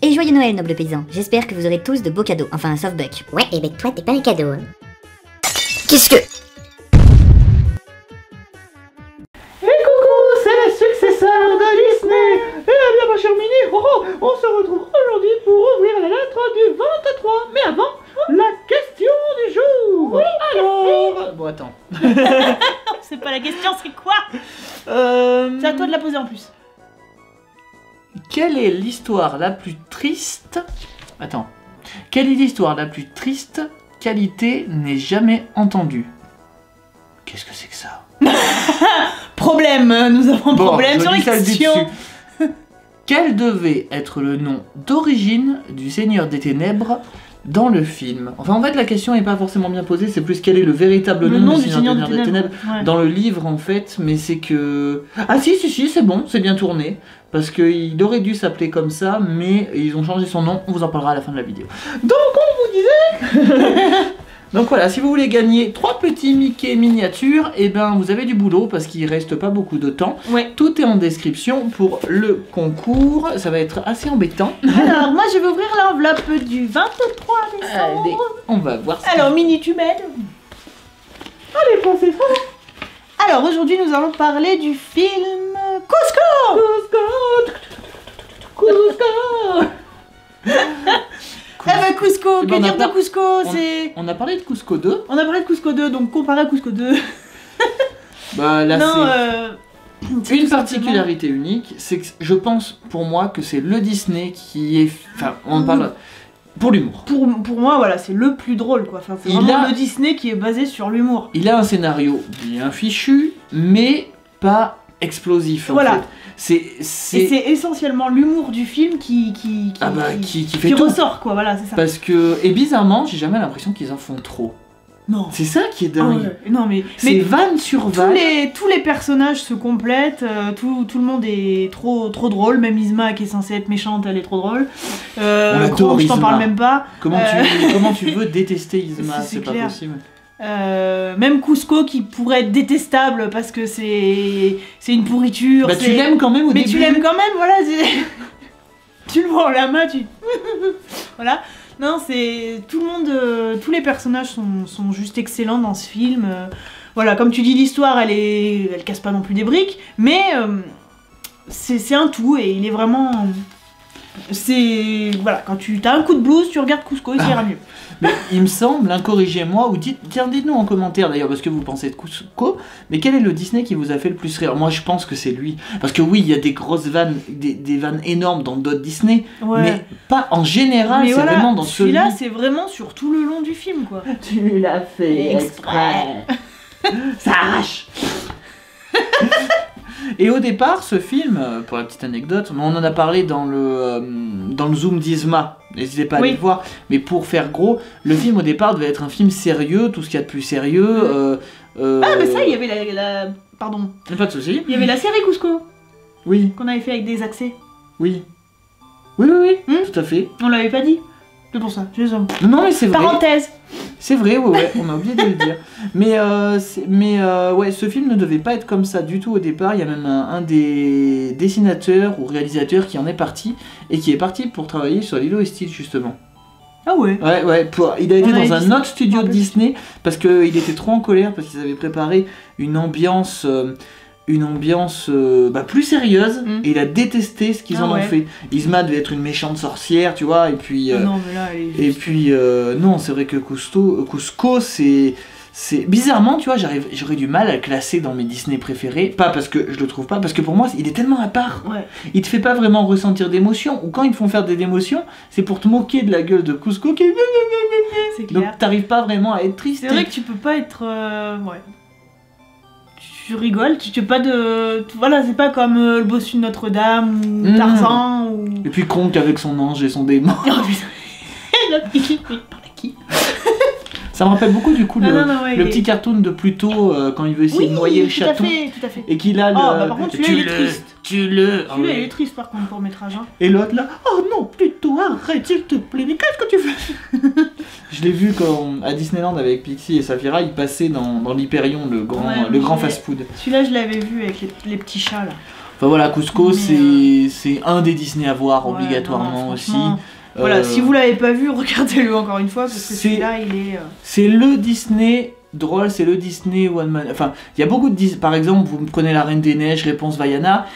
Et joyeux Noël, noble paysan. J'espère que vous aurez tous de beaux cadeaux, enfin un softbuck. Ouais, et ben toi t'es pas un cadeau. Hein. Qu'est-ce que... C'est le successeur de Disney. Eh bien ma chère Minnie, on se retrouve aujourd'hui pour ouvrir la lettre du 23. Mais avant, la question du jour. Oui, alors... Bon attends. C'est pas la question, c'est quoi? C'est à toi de la poser en plus. Quelle est l'histoire la plus triste... Attends. Quelle est l'histoire la plus triste qualité n'est jamais entendue? Qu'est-ce que c'est que ça? Problème, nous avons problème sur les questions. Quel devait être le nom d'origine du Seigneur des Ténèbres dans le film? Enfin, en fait, la question n'est pas forcément bien posée, c'est plus quel est le véritable nom du Seigneur des Ténèbres ouais. Dans le livre, en fait, mais c'est que... Ah si, c'est bon, c'est bien tourné. Parce qu'il aurait dû s'appeler comme ça, mais ils ont changé son nom, on vous en parlera à la fin de la vidéo. Donc, on vous disait... Donc voilà, si vous voulez gagner 3 petits Mickey miniatures, et ben vous avez du boulot parce qu'il reste pas beaucoup de temps. Ouais. Tout est en description pour le concours, ça va être assez embêtant. Alors moi je vais ouvrir l'enveloppe du 23 décembre. Allez, on va voir ça. Alors Minnie, tu m'aides? Allez, pensez ça. Alors aujourd'hui nous allons parler du film Cusco. Eh ben Cusco, que dire de Cusco, c'est... On a parlé de Cusco 2. On a parlé de Cusco 2, donc comparé à Cusco 2... Bah là c'est... Une tout particularité unique, c'est que je pense pour moi que c'est le Disney qui est... Enfin, on parle... Pour l'humour. Pour moi, voilà, c'est le plus drôle, quoi. Enfin, c'est vraiment le Disney qui est basé sur l'humour. Il a un scénario bien fichu, mais pas explosif. Voilà. En fait. Et c'est essentiellement l'humour du film qui fait tout. Ressort, quoi, voilà, c'est ça. Parce que... Et bizarrement, j'ai jamais l'impression qu'ils en font trop. Non. C'est ça qui est dingue. Ouais. Non, mais vanne sur vanne. Tous les personnages se complètent, tout le monde est trop drôle, même Yzma qui est censée être méchante, elle est trop drôle. On adore je t'en parle même pas. Comment tu veux détester Yzma? C'est pas possible. Même Cusco qui pourrait être détestable parce que c'est une pourriture. Bah tu l'aimes quand même au début. Mais tu l'aimes quand même, voilà. Tu le vois en la main, tu... voilà. Non, c'est... Tout le monde... tous les personnages sont juste excellents dans ce film. Voilà, comme tu dis, l'histoire, elle casse pas non plus des briques. Mais c'est un tout et il est vraiment... Voilà, quand tu as un coup de blues, tu regardes Cusco et ça ira mieux. Mais il me semble, corrigez-moi, ou dites-nous en commentaire d'ailleurs parce que vous pensez de Cusco, mais quel est le Disney qui vous a fait le plus rire? Moi je pense que c'est lui, parce que oui, il y a des grosses vannes, des vannes énormes dans d'autres Disney, ouais. Mais pas en général, c'est voilà, vraiment dans celui-là. C'est vraiment sur tout le long du film, quoi. Tu l'as fait exprès. Ça arrache. Et au départ, ce film, pour la petite anecdote, on en a parlé dans le Zoom d'Yzma, n'hésitez pas à aller le voir, mais pour faire gros, le film au départ devait être un film sérieux, tout ce qu'il y a de plus sérieux. Ah, mais ça, il y avait la... Pardon. Pas de soucis. Il y avait la série Cusco. Oui. Qu'on avait fait avec des accès. Oui. Oui, tout à fait. On l'avait pas dit. C'est pour ça, je les aime. Non, mais c'est vrai. Parenthèse. C'est vrai, ouais, on a oublié de le dire. Mais ouais, ce film ne devait pas être comme ça du tout au départ. Il y a même un des dessinateurs ou réalisateurs qui en est parti et qui est parti pour travailler sur Lilo et Stitch justement. Ah ouais. Ouais, il a été dans un autre studio de Disney parce qu'il était trop en colère parce qu'ils avaient préparé une ambiance plus sérieuse et il a détesté ce qu'ils en ont fait. Yzma devait être une méchante sorcière, tu vois, et puis non mais là elle est non, c'est vrai que Cusco c'est bizarrement, tu vois, j'aurais du mal à le classer dans mes Disney préférés, pas parce que je le trouve pas, parce que pour moi il est tellement à part. Ouais. Il te fait pas vraiment ressentir d'émotion, ou quand ils te font faire des émotions, c'est pour te moquer de la gueule de Cusco qui c'est clair. Donc t'arrives pas vraiment à être triste. C'est vrai que tu peux pas être ouais. Tu rigoles, tu peux pas de... Voilà, c'est pas comme le bossu de Notre-Dame ou Tarzan ou... Et puis Kronk avec son ange et son démon. L'autre qui parle à qui? Ça me rappelle beaucoup du coup le petit cartoon de Pluto quand il veut essayer de noyer le chaton. Tout à fait. Et qu'il a le... bah par contre celui-là il est triste. Celui-là il est triste par contre pour métrage. Hein. Et l'autre là, oh non, Pluto, arrête s'il te plaît, mais qu'est-ce que tu fais? Je l'ai vu à Disneyland avec Pixie et Saphira, il passait dans l'Hyperion, le grand fast-food. Celui-là je l'avais vu avec les petits chats là. Enfin voilà, Cusco, Mais, c'est un des Disney à voir Ouais, obligatoirement non, aussi. franchement, Voilà, si vous l'avez pas vu, regardez-le encore une fois, parce que c'est- celui-là, il est... C'est le Disney drôle, c'est le Disney One Man. Enfin, il y a beaucoup de Disney. Par exemple, vous prenez La Reine des Neiges, Réponse Vaiana.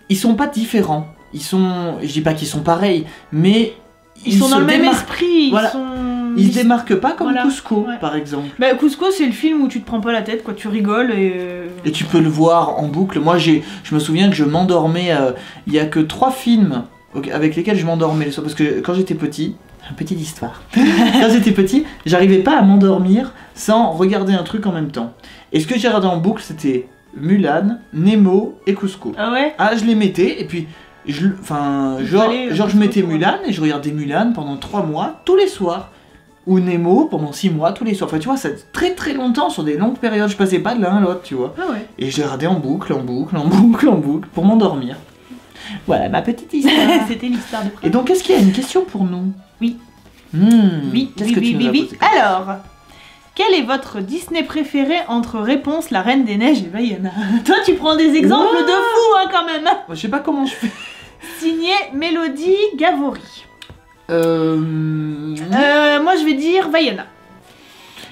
Ils sont pas différents. Je dis pas qu'ils sont pareils, mais Ils sont dans le même esprit, Voilà. Ils se démarquent pas comme Voilà, Cusco, ouais. par exemple. Bah, Cusco, c'est le film où tu te prends pas la tête, quoi, tu rigoles Et tu peux le voir en boucle. Moi, je me souviens que je m'endormais. Il y a que 3 films avec lesquels je m'endormais le soir. Parce que quand j'étais petit, petite histoire. Quand j'étais petit, j'arrivais pas à m'endormir sans regarder un truc en même temps. Et ce que j'ai regardé en boucle, c'était Mulan, Nemo et Cusco. Ah ouais? Ah, je les mettais et puis. Je mettais Cusco, Mulan et je regardais Mulan pendant 3 mois, tous les soirs. Ou Nemo pendant 6 mois, tous les soirs. Enfin, tu vois, c'est très très longtemps, sur des longues périodes. Je passais pas de l'un à l'autre, tu vois. Ah ouais. Et je les regardais en boucle, en boucle, en boucle, en boucle, pour m'endormir. Voilà ma petite histoire. C'était l'histoire de Et donc, est-ce qu'il y a une question pour nous? Oui. Oui, qu'est-ce que tu nous as posé? Alors, quel est votre Disney préféré entre Réponse, La Reine des Neiges et Vaiana? Toi, tu prends des exemples Wow. de fou, hein, quand même. Je sais pas comment je fais. Signé Mélodie Gavory. Moi, je vais dire Vaiana.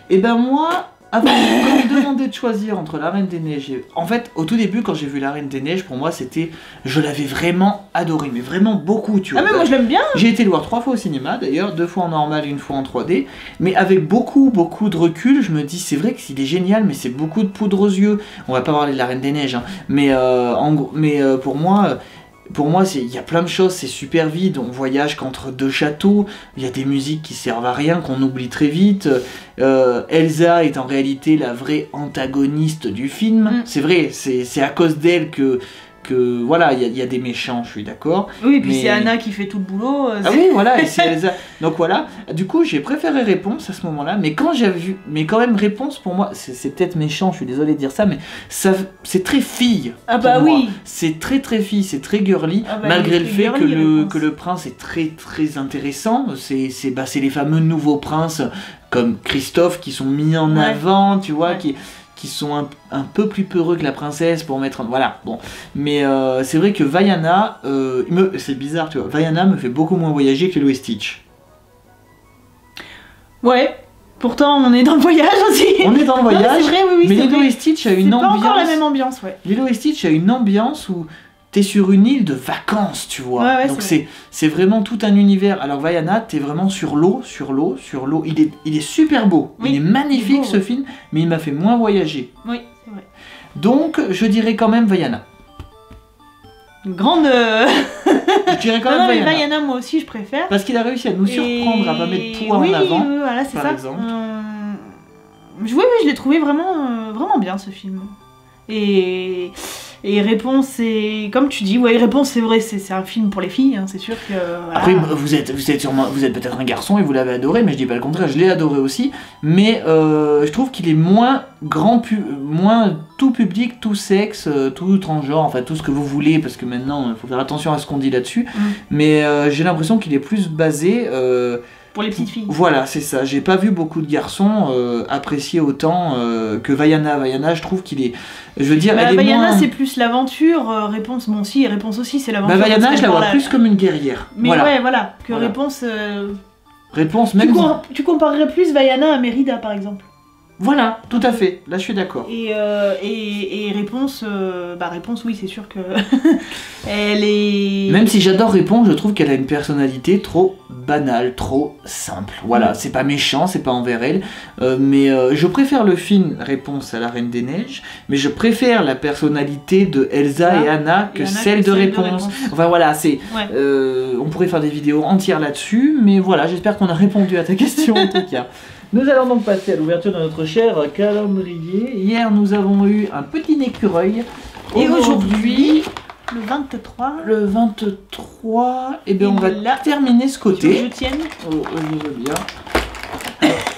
Et ben moi, avant de me demander de choisir entre La Reine des Neiges et... En fait, au tout début, quand j'ai vu La Reine des Neiges, pour moi, c'était... Je l'avais vraiment adoré, mais vraiment beaucoup, tu vois. Ah, mais moi, je l'aime bien. J'ai été le voir 3 fois au cinéma, d'ailleurs, 2 fois en normal, 1 fois en 3D. Mais avec beaucoup de recul, je me dis, c'est vrai qu'il est génial, mais c'est beaucoup de poudre aux yeux. On va pas parler de La Reine des Neiges, hein. Mais, pour moi... il y a plein de choses, c'est super vide, on voyage qu'entre 2 châteaux, il y a des musiques qui servent à rien, qu'on oublie très vite. Elsa est en réalité la vraie antagoniste du film. C'est vrai, c'est à cause d'elle que voilà, il y a des méchants, je suis d'accord. Oui, et puis Mais- c'est Anna qui fait tout le boulot. Ah oui, voilà, et c'est Elsa. Donc voilà, du coup j'ai préféré Réponse à ce moment-là, mais quand même Réponse pour moi, c'est peut-être méchant, je suis désolé de dire ça, mais c'est très fille. Ah pour bah moi. oui. C'est très fille, c'est très girly, Ah bah, malgré il est le fait très que girly, Réponse. que le prince est très intéressant. C'est les fameux nouveaux princes comme Christophe qui sont mis en Ouais. avant, tu vois, Ouais. qui sont un peu plus peureux que la princesse pour mettre voilà, bon. Mais c'est vrai que Vaiana, c'est bizarre, tu vois, Vaiana me fait beaucoup moins voyager que Lilo et Stitch. Ouais. Pourtant, on est dans le voyage aussi. On est dans le Non, mais voyage, c'est vrai, oui, mais c'est Lilo vrai. et Stitch a C'est une pas ambiance. encore la même ambiance, ouais. Lilo et Stitch a une ambiance où t'es sur une île de vacances, tu vois. Ouais, Donc c'est c'est vraiment tout un univers. Alors Vaiana, t'es vraiment sur l'eau. Il est super beau. Oui, il est magnifique il est beau, ce ouais. film, mais il m'a fait moins voyager. Oui, c'est vrai. Donc je dirais quand même Vaiana. Une grande. Je dirais quand Non, même mais Vaiana. Vaiana, moi aussi, je préfère. Parce qu'il a réussi à nous surprendre, à pas mettre poids oui, en avant. voilà, c'est par ça. exemple. Oui, je l'ai trouvé vraiment, vraiment bien ce film. Et Réponse, c'est comme tu dis, ouais, Réponse, c'est vrai, c'est un film pour les filles, hein, c'est sûr que. Voilà. Après, vous êtes peut-être un garçon et vous l'avez adoré, mais je dis pas le contraire, je l'ai adoré aussi. Mais je trouve qu'il est moins moins tout public, tout sexe, tout transgenre, enfin tout ce que vous voulez, parce que maintenant il faut faire attention à ce qu'on dit là-dessus. Mais j'ai l'impression qu'il est plus basé. Pour les petites filles. Voilà, c'est ça. J'ai pas vu beaucoup de garçons apprécier autant que Vaiana. Vaiana, je trouve qu'il est. Je veux dire, Bah, elle est Vaiana, moins. c'est plus l'aventure. Réponse, bon, si, Réponse aussi, c'est l'aventure. Bah, Vaiana, parce je la qu'elle vois parle plus comme une guerrière. Mais voilà. ouais, voilà. Que Voilà. Réponse. Réponse, même. Tu comparerais plus Vaiana à Mérida, par exemple. Voilà, tout à fait. Là, je suis d'accord. Et Réponse, Réponse, oui, c'est sûr que elle est. Même si j'adore Réponse, je trouve qu'elle a une personnalité trop banale, trop simple. Voilà, c'est pas méchant, c'est pas envers elle. Mais je préfère le film Réponse à La Reine des Neiges, mais je préfère la personnalité de Elsa et Anna que celle de Réponse. Enfin voilà, c'est. Ouais. On pourrait faire des vidéos entières là-dessus, mais voilà, j'espère qu'on a répondu à ta question en tout cas. Nous allons donc passer à l'ouverture de notre cher calendrier. Hier, nous avons eu un petit écureuil. Et aujourd'hui, le 23. Le 23, et bien on va là, terminer ce côté. Je tienne. Oh, je veux bien.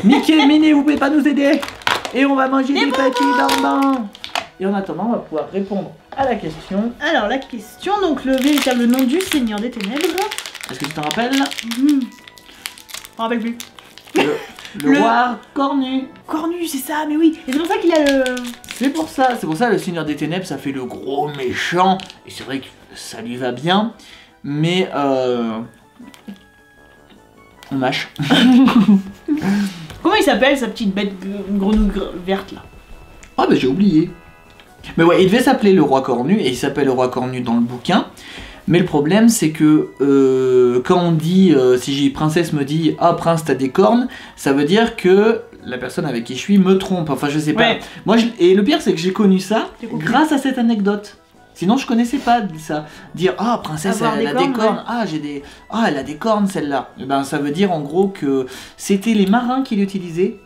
Mickey, Minnie, vous pouvez pas nous aider? Et on va manger des petits bonbons. Et en attendant, on va pouvoir répondre à la question. Alors, la question, donc le véritable nom du Seigneur des Ténèbres. Est-ce que tu t'en rappelles? Je me rappelle plus. Le roi cornu. Cornu, c'est ça, mais oui. Et c'est pour ça qu'il a le. C'est pour ça, le Seigneur des Ténèbres, ça fait le gros méchant, et c'est vrai que ça lui va bien, mais on mâche. Comment il s'appelle sa petite bête grenouille verte là? Ah bah j'ai oublié. Mais ouais, il devait s'appeler le Roi Cornu, et il s'appelle le Roi Cornu dans le bouquin, mais le problème c'est que quand on dit, si Princesse me dit « Ah Prince t'as des cornes », ça veut dire que la personne avec qui je suis me trompe, enfin je sais pas. Ouais. Moi, et le pire c'est que j'ai connu ça J'ai compris. grâce à cette anecdote. Sinon je connaissais pas ça. Dire « Ah Princesse Avoir elle a des des cornes, cornes, ah elle a des cornes celle-là ». Et ben ça veut dire en gros que c'était les marins qui l'utilisaient.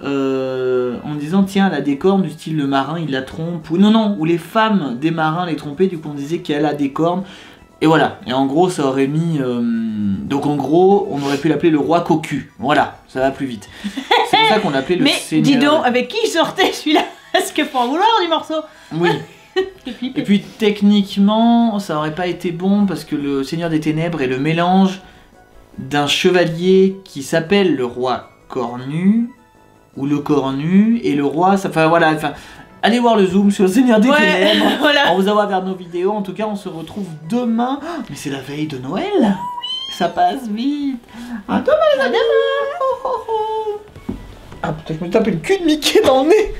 En disant tiens elle a des cornes du style le marin il la trompe, ou non, ou les femmes des marins les trompaient, du coup on disait qu'elle a des cornes, et voilà, et en gros ça aurait mis, donc en gros on aurait pu l'appeler le roi cocu, voilà, ça va plus vite, c'est pour ça qu'on l'appelait le Mais seigneur. dis donc, avec qui il sortait celui-là? Est-ce que faut en vouloir du morceau? Oui, et puis techniquement ça aurait pas été bon parce que le Seigneur des Ténèbres est le mélange d'un chevalier qui s'appelle le roi cornu, ou le cornu, et le roi, enfin voilà, allez voir le zoom sur le Seigneur des Ténèbres, voilà. on vous envoie vers nos vidéos, en tout cas on se retrouve demain, mais c'est la veille de Noël, ça passe vite, à demain les amis. Ah putain je me tape une cul de Mickey dans le nez.